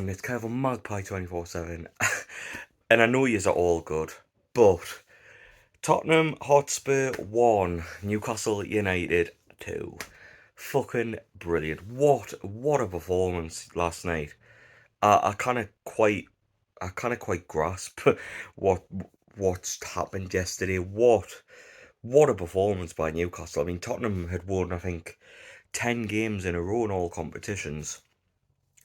on? It's Kevin Magpie 24/7, and I know yous are all good, but Tottenham Hotspur 1, Newcastle United 2. Fucking brilliant. What a performance last night. I kind of quite grasp what what's happened yesterday. What a performance by Newcastle. I mean, Tottenham had won, I think, 10 games in a row in all competitions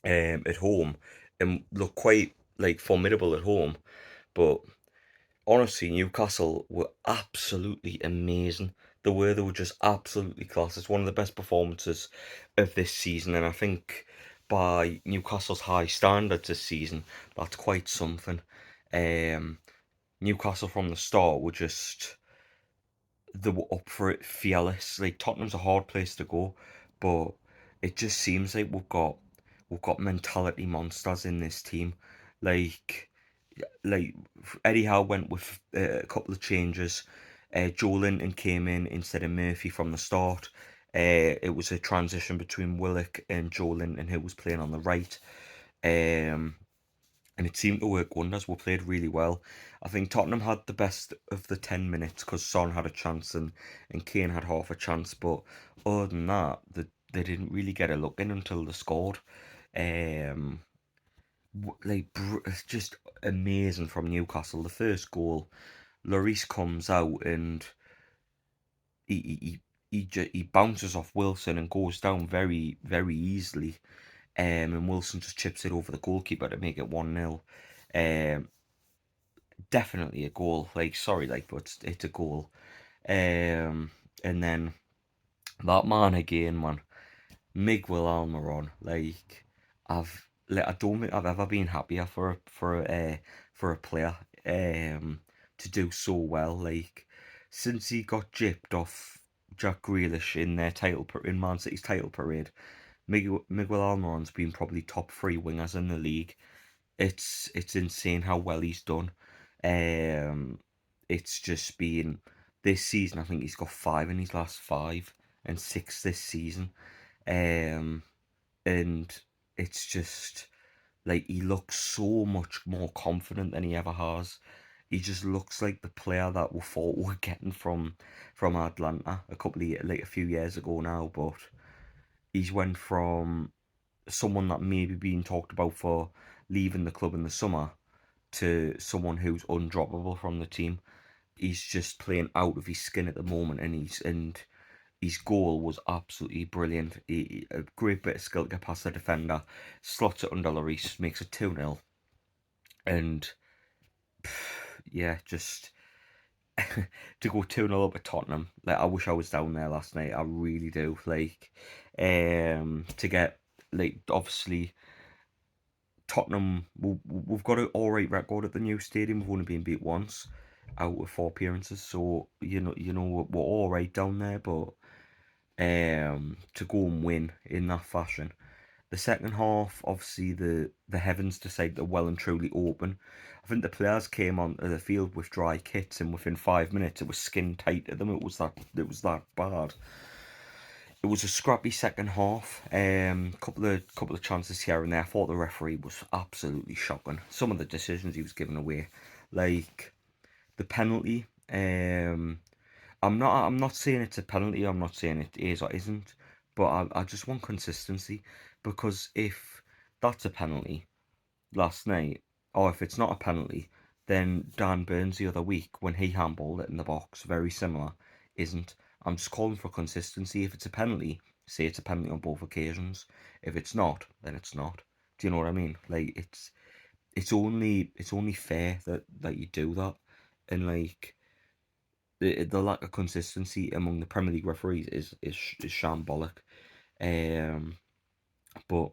at home and look quite like formidable at home. But honestly, Newcastle were absolutely amazing. They were just absolutely class. It's one of the best performances of this season, and I think by Newcastle's high standards this season, that's quite something. Um, Newcastle from the start were just they were up for it, fearless. Like Tottenham's a hard place to go, but it just seems like we've got mentality monsters in this team. Like like Eddie Howe went with a couple of changes. Joe Linton came in instead of Murphy from the start. It was a transition between Willock and Joe Linton, who was playing on the right. Um, and it seemed to work wonders. We played really well. I think Tottenham had the best of the 10 minutes because Son had a chance and Kane had half a chance. But other than that, they didn't really get a look in until they scored. Um, it's just amazing from Newcastle. The first goal, Lloris comes out and he bounces off Wilson and goes down very very easily. And Wilson just chips it over the goalkeeper to make it 1-0. Um, Definitely a goal. Like, sorry, like, but it's a goal. And then that man again, man, Miguel Almiron. I don't think I've ever been happier for a player to do so well. Like, since he got gypped off Jack Grealish in in Man City's title parade, Miguel Almiron's been probably top three wingers in the league. It's insane how well he's done. Um, it's just been this season. I think he's got five in his last five and six this season. Um, and it's just like he looks so much more confident than he ever has. He just looks like the player that we thought we were getting from Atlanta like a few years ago now. But he's went from someone that maybe being talked about for leaving the club in the summer to someone who's undroppable from the team. He's just playing out of his skin at the moment, and his goal was absolutely brilliant. A great bit of skill to get past the defender, slots it under Lloris, makes it 2-0, and yeah, just to go 2-0 up at Tottenham. Like, I wish I was down there last night. I really do. Like, to get like obviously Tottenham, we've got an all right record at the new stadium. We've only been beat once out of four appearances, so we're all right down there. But to go and win in that fashion, the second half, obviously the heavens decided to well and truly open. I think the players came onto the field with dry kits, and within 5 minutes, it was skin tight to them. It was that bad. It was a scrappy second half. Couple of chances here and there. I thought the referee was absolutely shocking. Some of the decisions he was giving away, like the penalty. I'm not saying it's a penalty. I'm not saying it is or isn't. But I just want consistency, because if that's a penalty last night, or if it's not a penalty, then Dan Burns the other week when he handballed it in the box, very similar, isn't. I'm just calling for consistency. If it's a penalty, say it's a penalty on both occasions. If it's not, then it's not. Do you know what I mean? Like, it's only fair that you do that, and like the lack of consistency among the Premier League referees is shambolic. Um, but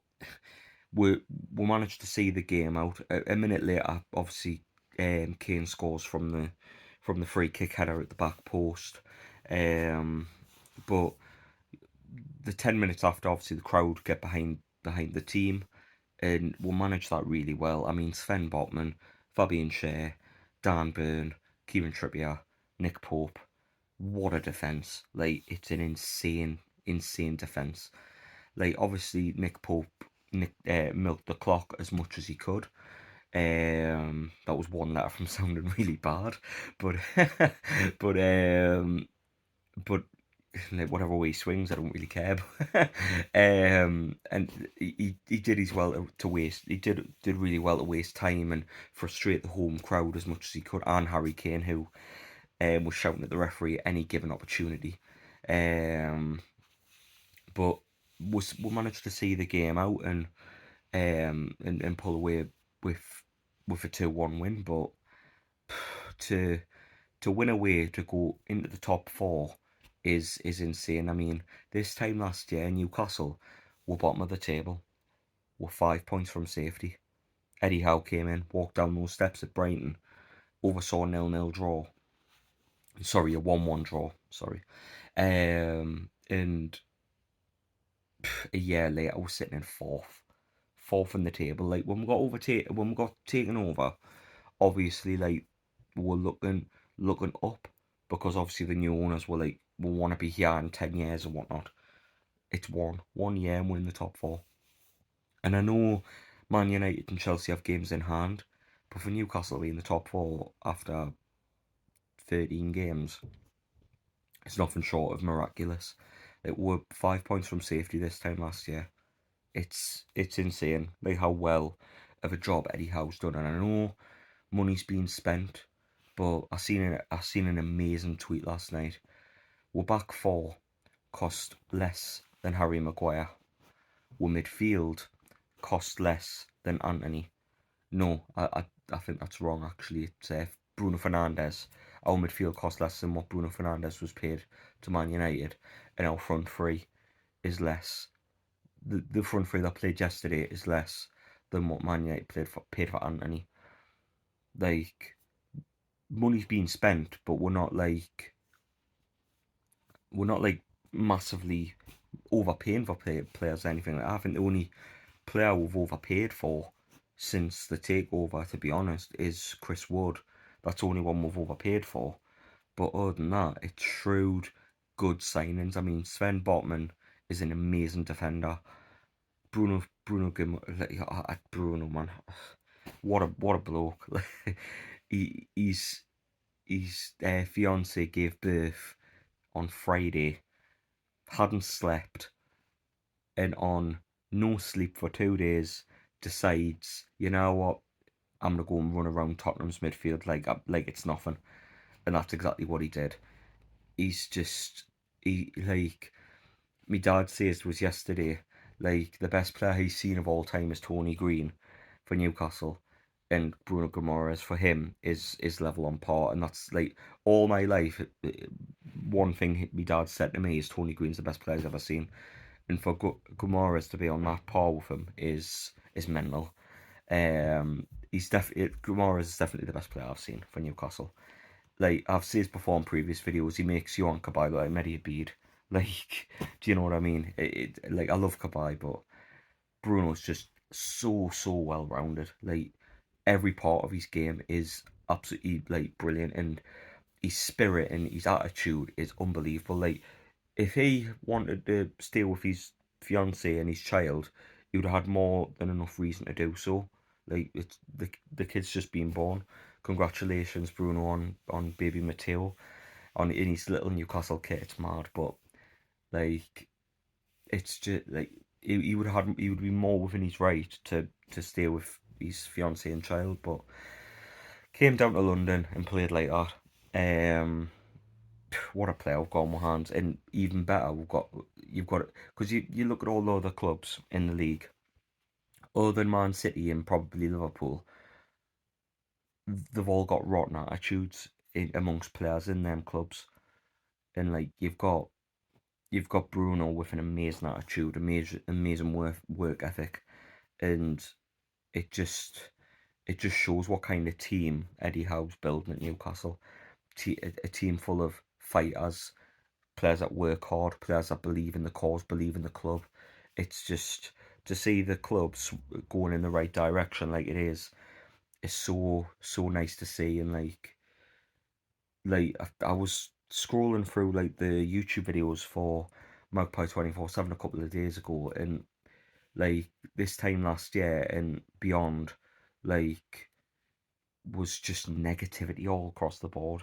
we managed to see the game out. A minute later, obviously, Kane scores from the free kick header at the back post. Um, but the 10 minutes after, obviously, the crowd get behind the team, and we'll manage that really well. I mean, Sven Botman, Fabian Schär, Dan Burn, Kieran Trippier, Nick Pope. What a defence! Like, it's an insane defence. Like, obviously, Nick Pope milk the clock as much as he could. That was one letter from sounding really bad, but but but like, whatever way he swings, I don't really care. And he did his well to waste. He did really well to waste time and frustrate the home crowd as much as he could, and Harry Kane, who was shouting at the referee at any given opportunity. Um, but we managed to see the game out and pull away with with a 2-1 win. But to win away to go into the top four is insane. I mean, this time last year, Newcastle were bottom of the table, were 5 points from safety. Eddie Howe came in, walked down those steps at Brighton, oversaw a 0-0 draw. Sorry, a 1-1 draw. Sorry. And a year later, we're sitting in fourth in the table. Like when we got taken over, obviously, like we're looking up because obviously the new owners were like, we want to be here in 10 years and whatnot. It's one year and we're in the top four. And I know Man United and Chelsea have games in hand, but for Newcastle to be in the top four after 13 games, it's nothing short of miraculous. It were 5 points from safety this time last year. It's insane, like how well of a job Eddie Howe's done. And I know money's being spent, but I seen an amazing tweet last night. We're back four, cost less than Harry Maguire. We're midfield, cost less than Anthony. No, I think that's wrong actually. It's Bruno Fernandes. Our midfield cost less than what Bruno Fernandes was paid to Man United, and our front three is less. The front three that played yesterday is less than what Man United paid for Anthony. Like, money's being spent, but we're not like massively overpaying for players or anything like that. I think the only player we've overpaid for since the takeover, to be honest, is Chris Wood. That's the only one we've overpaid for. But other than that, it's shrewd, good signings. I mean, Sven Botman is an amazing defender. Bruno, man, what a bloke. His fiance gave birth on Friday, hadn't slept, and on no sleep for 2 days, decides, you know what, I'm gonna go and run around Tottenham's midfield like it's nothing, and that's exactly what he did. He's just he like my dad says to us yesterday, like the best player he's seen of all time is Tony Green for Newcastle, and Bruno Guimaraes for him is level on par, and that's like all my life. One thing my dad said to me is Tony Green's the best player he's ever seen, and for Guimaraes to be on that par with him is mental. Guimaraes is definitely the best player I've seen for Newcastle. Like I've said before in previous videos, he makes you on Kabay look like Mehdi Abeid. Like, do you know what I mean? Like I love Kabay, but Bruno's just so well rounded. Like every part of his game is absolutely like brilliant, and his spirit and his attitude is unbelievable. Like if he wanted to stay with his fiance and his child, he would have had more than enough reason to do so. Like it's the kid's just been born. Congratulations, Bruno, on baby Matteo, on in his little Newcastle kit. It's mad, but like it's just like he would be more within his right to stay with his fiance and child, but came down to London and played like that. Um, what a player we've got on our hands, and even better, you've got it because you look at all the other clubs in the league, other than Man City and probably Liverpool, they've all got rotten attitudes amongst players in them clubs, and like you've got Bruno with an amazing attitude, amazing work ethic, and it just it just shows what kind of team Eddie Howe's building at Newcastle. A team full of fighters, players that work hard, players that believe in the cause, believe in the club. It's just to see the clubs going in the right direction like it is so nice to see. And I was scrolling through like the YouTube videos for Magpie 24/7 a couple of days ago, and like this time last year and beyond, like was just negativity all across the board.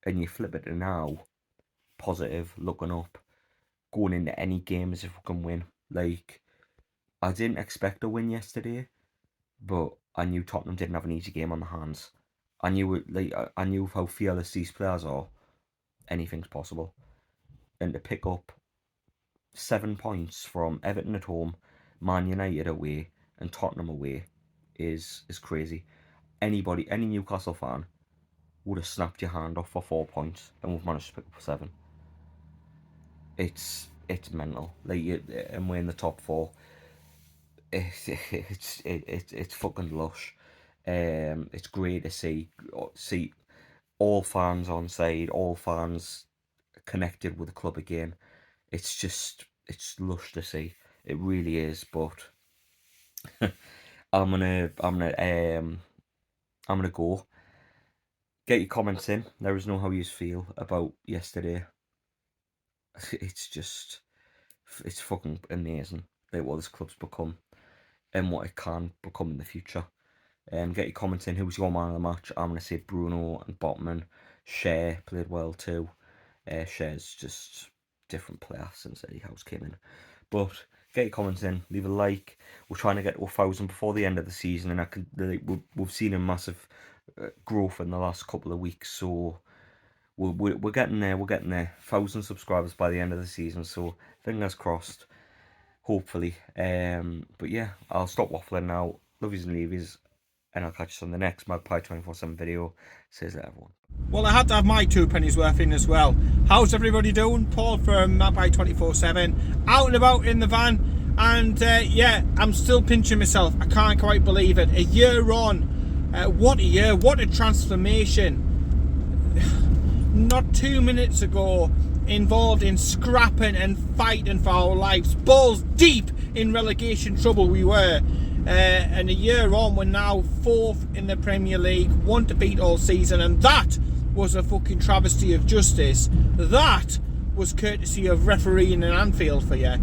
And you flip it to now, positive, looking up, going into any game as if we can win. Like, I didn't expect a win yesterday, but I knew Tottenham didn't have an easy game on the hands. I knew it, like I knew how fearless these players are. Anything's possible, and to pick up 7 points from Everton at home, Man United away, and Tottenham away is crazy. Any Newcastle fan would have snapped your hand off for 4 points, and we've managed to pick up 7. It's mental. Like, and we're in the top 4. It's fucking lush. It's great to see all fans on side, all fans connected with the club again. It's lush to see. It really is. But I'm gonna go. Get your comments in. Let us know how you feel about yesterday. It's fucking amazing, like what this club's become and what it can become in the future. Get your comments in. Who's your man of the match? I'm going to say Bruno and Botman. Shea played well too. Shea's just different player since Eddie House came in. But get your comments in. Leave a like. We're trying to get to 1,000 before the end of the season, and we've seen a massive growth in the last couple of weeks. So we're getting there. We're getting there. 1,000 subscribers by the end of the season. So fingers crossed. Hopefully. But yeah, I'll stop waffling now. Lovies and leavies. And I'll catch you on the next Magpie 24/7 video. Says that, everyone. Well, I had to have my 2 pennies worth in as well. How's everybody doing? Paul from Magpie 24/7, out and about in the van, and yeah, I'm still pinching myself. I can't quite believe it. A year on, what a year! What a transformation! Not 2 minutes ago, involved in scrapping and fighting for our lives, balls deep in relegation trouble we were. And a year on, we're now 4th in the Premier League, 1 to beat all season, and that was a fucking travesty of justice. That was courtesy of refereeing in Anfield for you.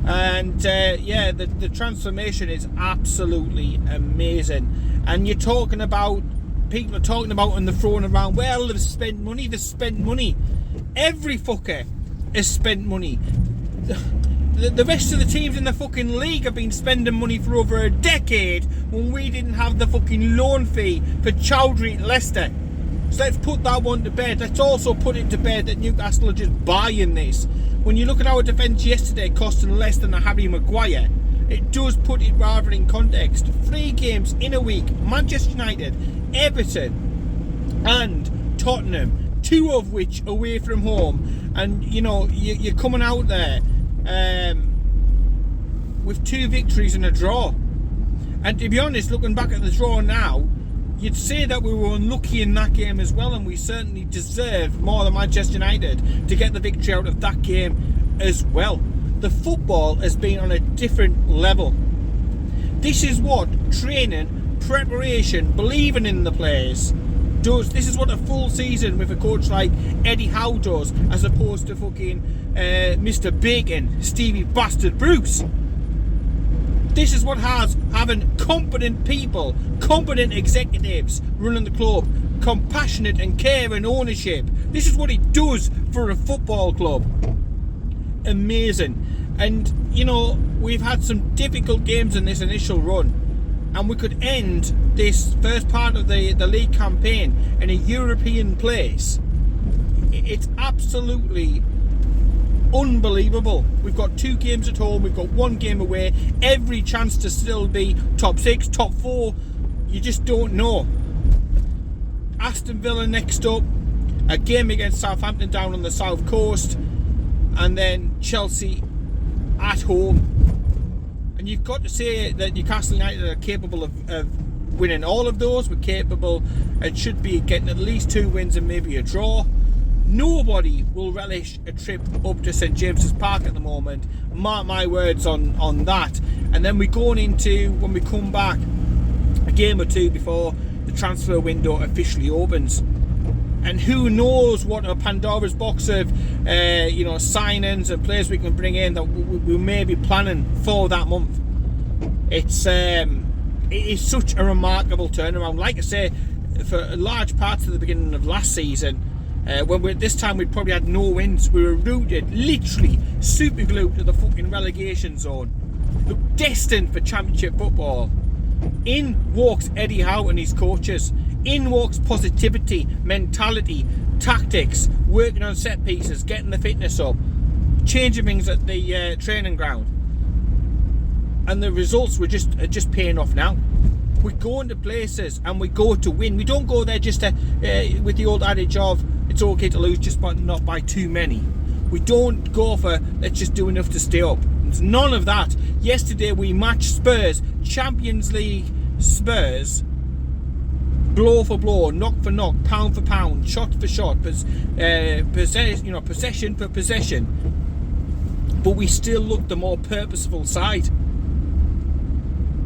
And yeah, the transformation is absolutely amazing. And you're talking about, people are talking about and they're throwing around, well, they've spent money. Every fucker has spent money. The rest of the teams in the fucking league have been spending money for over a decade when we didn't have the fucking loan fee for Chowdhury at Leicester. So let's put that one to bed. Let's also put it to bed that Newcastle are just buying this. When you look at our defence yesterday costing less than a Harry Maguire, it does put it rather in context. 3 games in a week, Manchester United, Everton and Tottenham, 2 of which away from home. And you know, you're coming out there with 2 victories and a draw. And to be honest, looking back at the draw now, you'd say that we were unlucky in that game as well, and we certainly deserved more than Manchester United to get the victory out of that game as well. The football has been on a different level. This is what training, preparation, believing in the players does. This is what a full season with a coach like Eddie Howe does, as opposed to fucking Mr. Bacon, Stevie Bastard Bruce. This is what having competent people, competent executives running the club, compassionate and care and ownership. This is what it does for a football club. Amazing. And you know, we've had some difficult games in this initial run, and we could end this first part of the league campaign in a European place. It's absolutely unbelievable. We've got 2 games at home, we've got 1 game away, every chance to still be top 6, top 4. You just don't know. Aston Villa next up, a game against Southampton down on the south coast, and then Chelsea at home. And you've got to say that Newcastle United are capable of winning all of those. We're capable and should be getting at least 2 wins and maybe a draw. Nobody will relish a trip up to St James's Park at the moment. Mark my words on that. And then we're going into, when we come back, a game or 2 before the transfer window officially opens. And who knows what a Pandora's box of signings and players we can bring in that we may be planning for that month. It is such a remarkable turnaround. Like I say, for large parts of the beginning of last season, this time we'd probably had no wins. We were rooted, literally super glued to the fucking relegation zone. Look, destined for championship football. In walks Eddie Howe and his coaches. In walks positivity, mentality, tactics, working on set pieces, getting the fitness up, changing things at the training ground. And the results were just paying off now. We go into places and we go to win. We don't go there just to, with the old adage of it's okay to lose, just not by too many. We don't go for let's just do enough to stay up. It's none of that. Yesterday we matched Spurs, Champions League Spurs, blow for blow, knock for knock, pound for pound, shot for shot, possession for possession. But we still look the more purposeful side.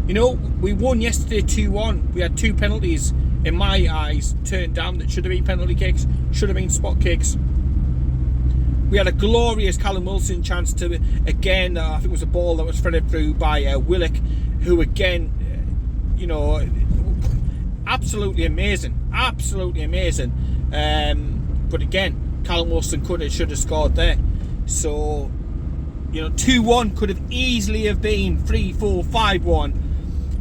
You know, we won yesterday 2-1. We had 2 penalties, in my eyes, turned down that should have been penalty kicks, should have been spot kicks. We had a glorious Callum Wilson chance to, again, I think it was a ball that was threaded through by Willock, who again, absolutely amazing. Absolutely amazing. But again, Callum Wilson should have scored there. So, 2-1 could have easily have been 3-4, 5-1.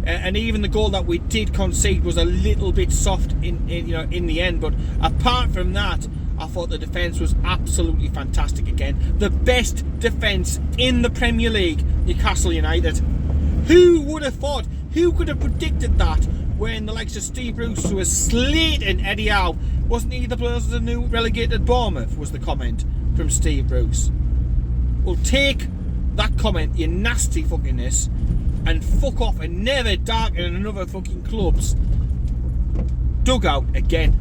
And even the goal that we did concede was a little bit soft in the end. But apart from that, I thought the defence was absolutely fantastic again. The best defence in the Premier League, Newcastle United. Who would have thought? Who could have predicted that when the likes of Steve Bruce was slating Eddie Howe? Wasn't he the players of the new relegated Bournemouth, was the comment from Steve Bruce. Well, take that comment, you nasty fuckingness, and fuck off and never darken another fucking club's dugout again.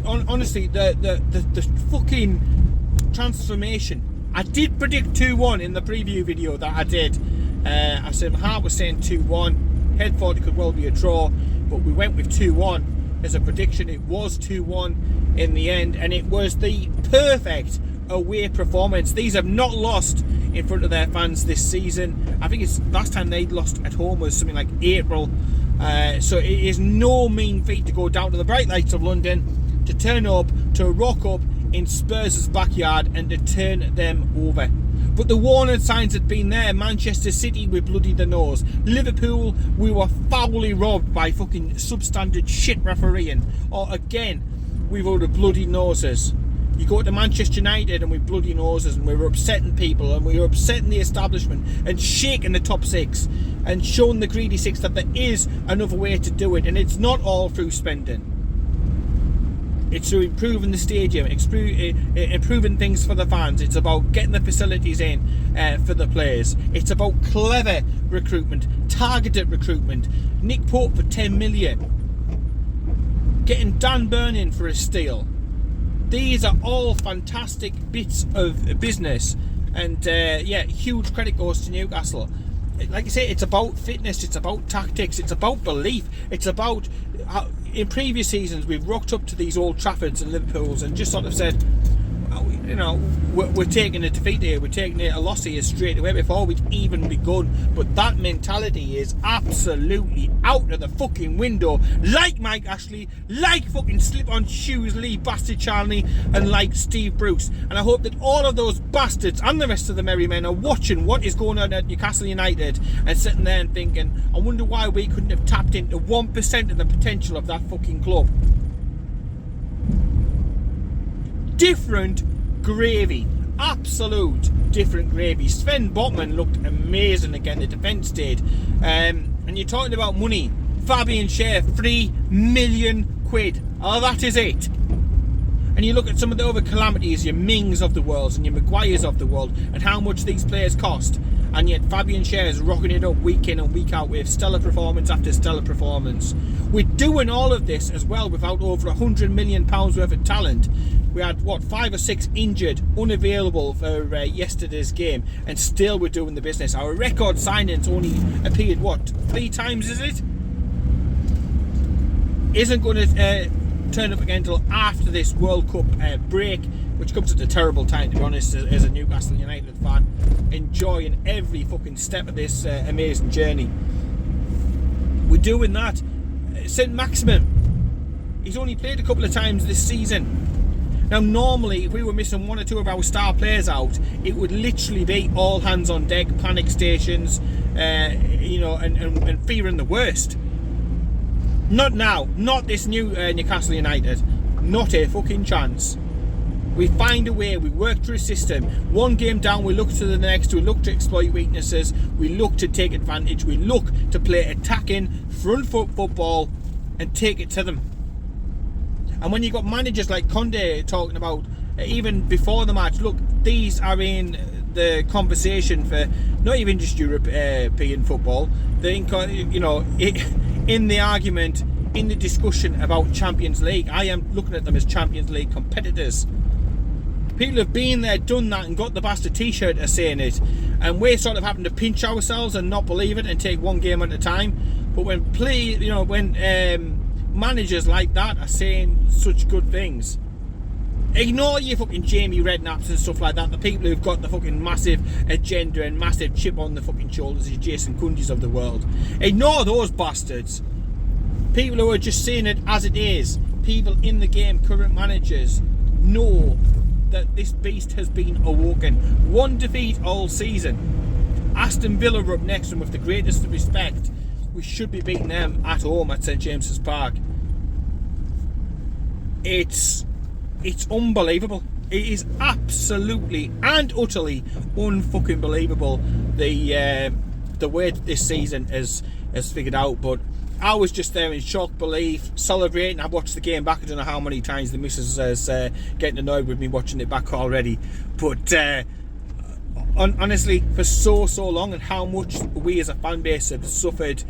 Honestly, the fucking transformation. I did predict 2-1 in the preview video that I did. I said my heart was saying 2-1. Head thought it could well be a draw, but we went with 2-1 as a prediction. It was 2-1 in the end, and it was the perfect away performance. These have not lost in front of their fans this season. I think it's last time they lost at home was something like April. So it is no mean feat to go down to the bright lights of London, to turn up, to rock up in Spurs' backyard and to turn them over. But the warning signs had been there. Manchester City, we bloodied the nose. Liverpool, we were foully robbed by fucking substandard shit refereeing. Or again, we were the bloody noses. You go to Manchester United and we bloody noses, and we were upsetting people and we were upsetting the establishment and shaking the top six and showing the greedy six that there is another way to do it, and it's not all through spending. It's through improving the stadium, improving things for the fans. It's about getting the facilities in for the players. It's about clever recruitment, targeted recruitment. Nick Pope for 10 million. Getting Dan Burn in for a steal. These are all fantastic bits of business. And huge credit goes to Newcastle. Like I say, it's about fitness, it's about tactics, it's about belief, it's about how, in previous seasons we've rocked up to these Old Traffords and Liverpools and just sort of said, we're taking a defeat here, we're taking a loss here straight away before we'd even begun. But that mentality is absolutely out of the fucking window. Like Mike Ashley, like fucking slip-on shoes Lee Bastard Charnley, and like Steve Bruce. And I hope that all of those bastards and the rest of the merry men are watching what is going on at Newcastle United and sitting there and thinking, I wonder why we couldn't have tapped into 1% of the potential of that fucking club. Different gravy, absolute different gravy. Sven Botman looked amazing again, the defence did. And you're talking about money. Fabian Schär, 3 million quid. Oh, that is it. And you look at some of the other calamities, your Mings of the world and your Maguires of the world, and how much these players cost. And yet Fabian Schär is rocking it up week in and week out with stellar performance after stellar performance. We're doing all of this as well without over £100 million worth of talent. We had, 5 or 6 injured, unavailable for yesterday's game, and still we're doing the business. Our record signings only appeared, 3 times, is it? Isn't going to turn up again until after this World Cup break, which comes at a terrible time, to be honest, as a Newcastle United fan, enjoying every fucking step of this amazing journey. We're doing that. St. Maximin, he's only played a couple of times this season. Now, normally, if we were missing one or two of our star players out, it would literally be all hands on deck, panic stations, and fearing the worst. Not now. Not this new Newcastle United. Not a fucking chance. We find a way. We work through a system. One game down, we look to the next. We look to exploit weaknesses. We look to take advantage. We look to play attacking, front foot football and take it to them. And when you've got managers like Conte talking about, even before the match, look, these are in the conversation for not even just European football, in the argument, in the discussion about Champions League. I am looking at them as Champions League competitors. People have been there, done that, and got the bastard t-shirt are saying it. And we're sort of having to pinch ourselves and not believe it and take one game at a time. But when managers like that are saying such good things, ignore your fucking Jamie Redknapps and stuff like that, the people who've got the fucking massive agenda and massive chip on the fucking shoulders, these Jason Kunjis of the world. Ignore those bastards. People who are just seeing it as it is, people in the game, current managers, know that this beast has been awoken. One defeat all season. Aston Villa are up next, and with the greatest respect, we should be beating them at home at St James's Park. It's unbelievable. It is absolutely and utterly unfucking believable the way that this season has figured out. But I was just there in shock, belief, celebrating. I've watched the game back. I don't know how many times the missus is getting annoyed with me watching it back already. But honestly, for so long, and how much we as a fan base have suffered,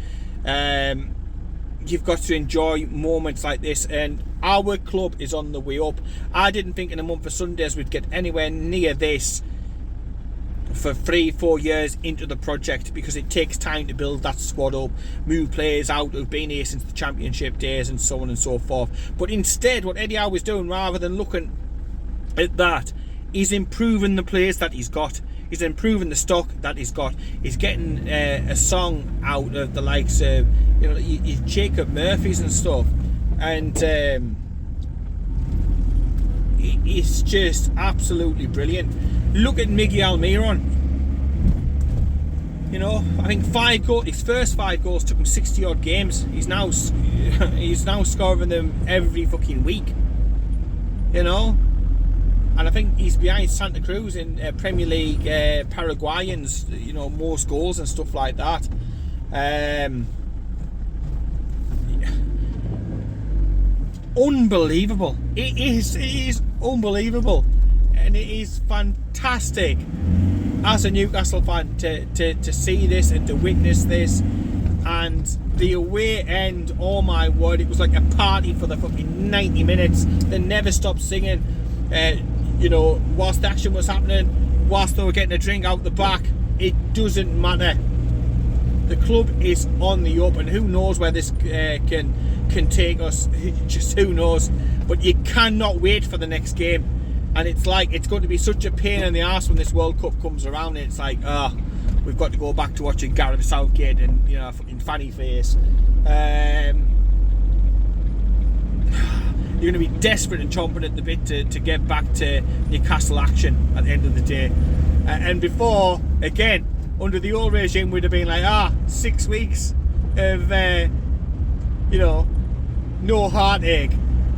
you've got to enjoy moments like this, and our club is on the way up. I didn't think in a month of Sundays we'd get anywhere near this for 3-4 years into the project, because it takes time to build that squad up, move players out who've been here since the championship days and so on and so forth. But instead, what Eddie Howe is doing, rather than looking at that, he's improving the players that he's got. He's improving the stock that he's got. He's getting a song out of the likes of, Jacob Murphy's and stuff. And it's just absolutely brilliant. Look at Miggy Almiron. I think 5 goals. His first 5 goals took him 60 odd games. He's now scoring them every fucking week. And I think he's behind Santa Cruz in Premier League Paraguayans, most goals and stuff like that. Unbelievable. It is unbelievable. And it is fantastic as a Newcastle fan to see this and to witness this. And the away end, oh my word, it was like a party for the fucking 90 minutes. They never stopped singing. Whilst the action was happening, whilst they were getting a drink out the back, it doesn't matter. The club is on the up, and who knows where this can take us. Just who knows. But you cannot wait for the next game, and it's going to be such a pain in the arse when this World Cup comes around. And it's like, we've got to go back to watching Gareth Southgate and fucking fanny face. You're going to be desperate and chomping at the bit to get back to Newcastle action at the end of the day. And before, again, under the old regime, we'd have been like, 6 weeks of, no heartache.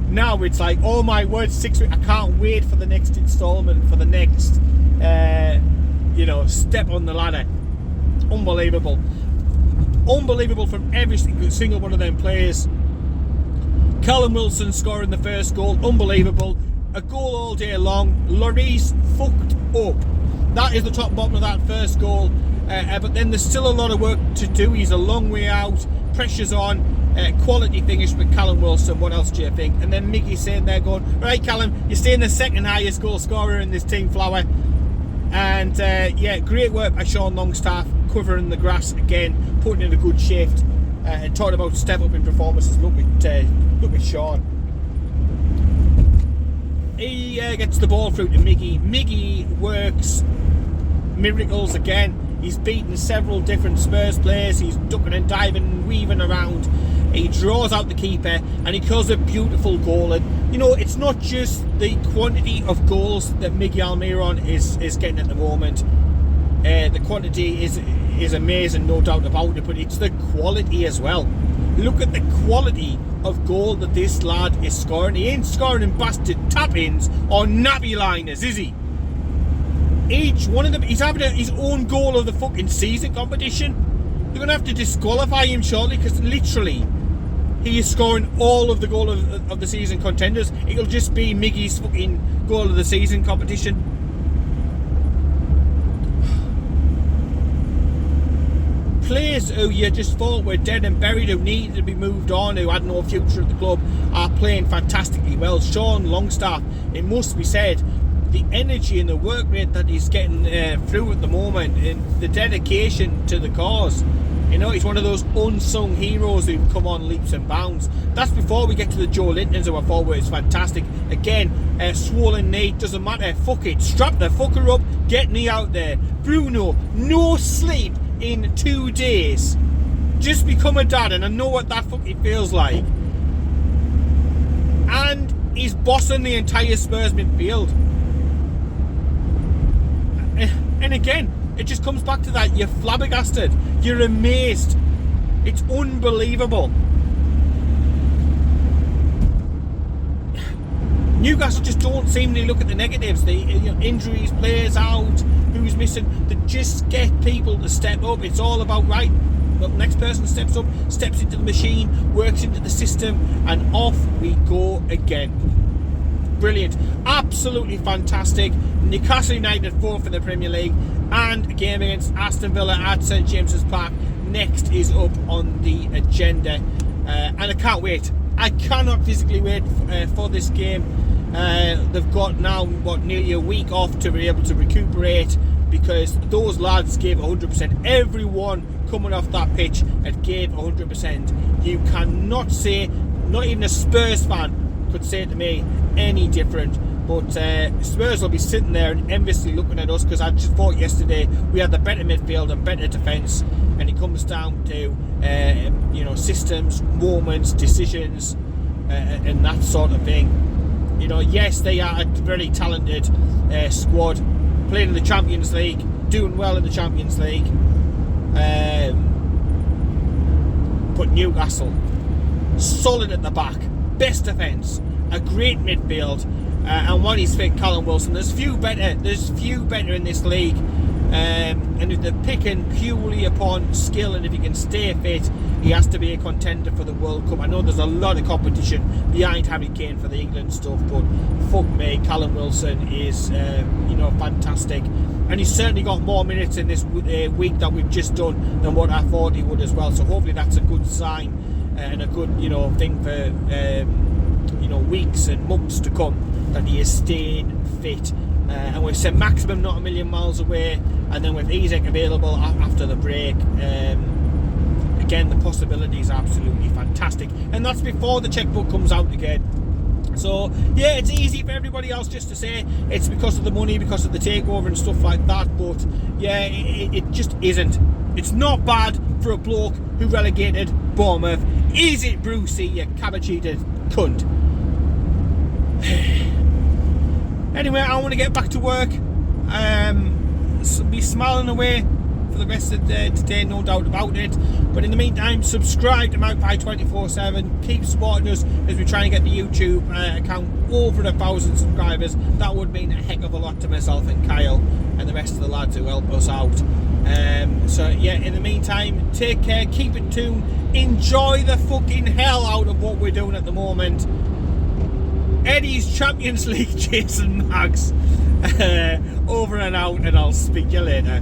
Now it's like, oh my word, 6 weeks. I can't wait for the next instalment, for the next, step on the ladder. Unbelievable. Unbelievable from every single one of them players. Callum Wilson scoring the first goal, unbelievable. A goal all day long. Lloris fucked up. That is the top and bottom of that first goal. But then there's still a lot of work to do. He's a long way out. Pressure's on. Quality finish with Callum Wilson. What else do you think? And then Miggy saying there going, right Callum, you're staying the second highest goal scorer in this team, Flower. And great work by Sean Longstaff, covering the grass again, putting in a good shift. And talking about step up in performances, look at Sean. he gets the ball through to Miggy. Miggy works miracles again. He's beaten several different Spurs players. He's ducking and diving and weaving around. He draws out the keeper and he kills a beautiful goal. And you know, it's not just the quantity of goals that Miggy Almiron is getting at the moment. The quantity is amazing, no doubt about it, but it's the quality as well. Look at the quality of goal that this lad is scoring. He ain't scoring in bastard tap-ins or nappy liners, is he? Each one of them, he's having his own goal of the fucking season competition. They're going to have to disqualify him shortly because literally he is scoring all of the goal of the season contenders. It'll just be Miggy's fucking goal of the season competition. Players who you just thought were dead and buried, who needed to be moved on, who had no future at the club, are playing fantastically well. Sean Longstaff, it must be said, the energy and the work rate that he's getting through at the moment, and the dedication to the cause. You know, he's one of those unsung heroes who come on leaps and bounds. That's before we get to the Joe Lintons, who I thought was fantastic. Again, swollen knee, doesn't matter, fuck it, strap the fucker up, get me out there. Bruno, no sleep in 2 days. Just become a dad, and I know what that fucking feels like. And he's bossing the entire Spurs midfield. And again, it just comes back to that, you're flabbergasted, you're amazed, it's unbelievable. Newcastle just don't seem to look at the negatives. The injuries, players out, who's missing. They just get people to step up. It's all about, right, the next person steps up, steps into the machine, works into the system, and off we go again. Brilliant, absolutely fantastic. Newcastle United 4th in the Premier League, and a game against Aston Villa at St James's Park next is up on the agenda, and I can't wait. I cannot physically wait for this game. They've got now nearly a week off to be able to recuperate, because those lads gave 100%. Everyone coming off that pitch had gave 100%. You cannot say, not even a Spurs fan could say to me any different. But Spurs will be sitting there and enviously looking at us, because I just thought yesterday we had the better midfield and better defence, and it comes down to systems, moments, decisions, and that sort of thing. You know, yes, they are a very talented squad, playing in the Champions League, doing well in the Champions League. But Newcastle, solid at the back, best defence, a great midfield, and when he's fit, Callum Wilson. There's few better in this league, and if they're picking purely upon skill, and if he can stay fit, he has to be a contender for the World Cup. I know there's a lot of competition behind Harry Kane for the England stuff, but fuck me, Callum Wilson is fantastic, and he's certainly got more minutes in this week that we've just done than what I thought he would as well. So hopefully that's a good sign and a good thing for weeks and months to come, that he is staying fit. And we've said maximum not a million miles away, and then with Isaac available after the break, again, the possibilities are absolutely fantastic, and that's before the checkbook comes out again. So yeah, it's easy for everybody else just to say it's because of the money, because of the takeover and stuff like that, but yeah, it just isn't. It's not bad for a bloke who relegated Bournemouth. Is it, Brucey, you cabbage-eated cunt? Anyway, I want to get back to work, be smiling away for the rest of today, no doubt about it. But in the meantime, subscribe to Magpie 24/7. Keep supporting us as we try and get the YouTube account over 1,000 subscribers. That would mean a heck of a lot to myself and Kyle and the rest of the lads who help us out. So yeah, in the meantime, take care, keep it tuned, enjoy the fucking hell out of what we're doing at the moment. Eddie's Champions League, Jason Max. Over and out, and I'll speak to you later.